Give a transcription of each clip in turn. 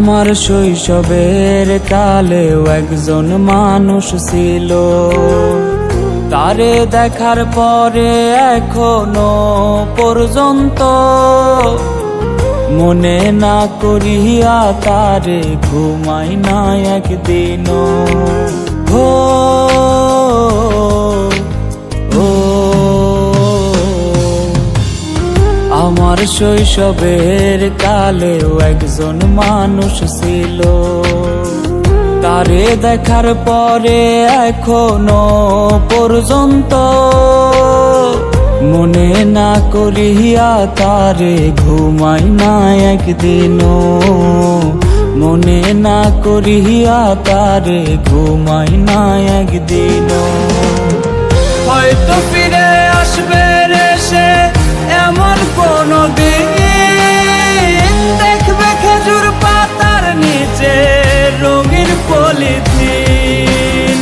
আমার শৈশবের কালেও একজন মানুষ ছিল, তারে দেখার পরে এখনো পর্যন্ত মনে না করিয়া তারে ঘুমাই না একদিনও। ও আমার শৈশবের কালেও একজন মানুষ ছিল, তারে দেখার পরে এখনো পর্যন্ত মনে না করিয়া তারে ঘুমাই না একদিনও, মনে না করিয়া তারে ঘুমাই না একদিনও। হয়তো ফিরে আসবে রে সে এমন কোনো দিন, দেখবে খেজুর পাতার নিচে রঙিন পলিথিন।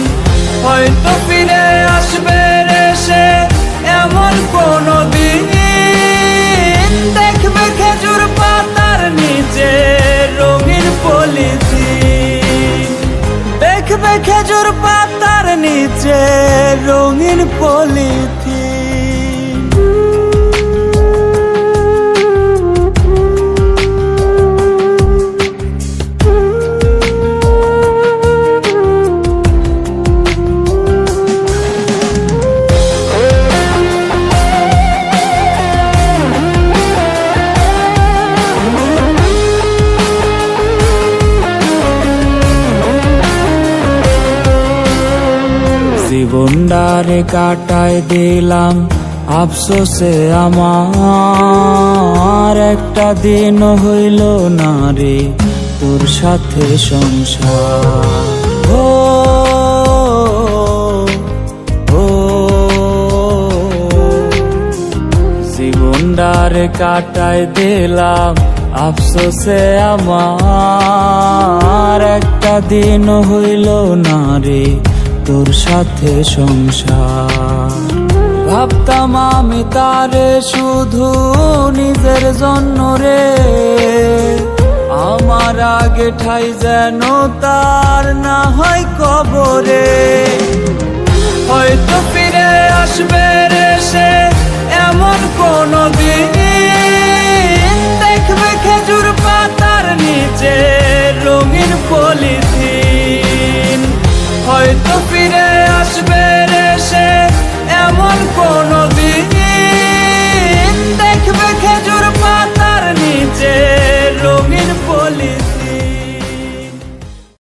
হয়তো ফিরে আসবে রে সে এমন কোনো দিন, দেখবে খেজুর পাতার নিচে রঙিন পলিথিন, দেখবে খেজুর পাতার নিচে রঙিন পলিথিন। জীবনটারে কাটায় দিলাম আফসোসে আমার, একটা দিন হইল না রে তোর সাথে সংসার। ও জীবনটারে কাটায় দিলাম আফসোসে আমার, একটা দিন হইল না রে তোর সাথে সংসার। ভাবতাম আমি তারে শুধু নিজের জন্য রে, আমার আগে ঠাই যেন তার না হয় কবরে। হয়তো ফিরে আসবে রে সে এমন কোনো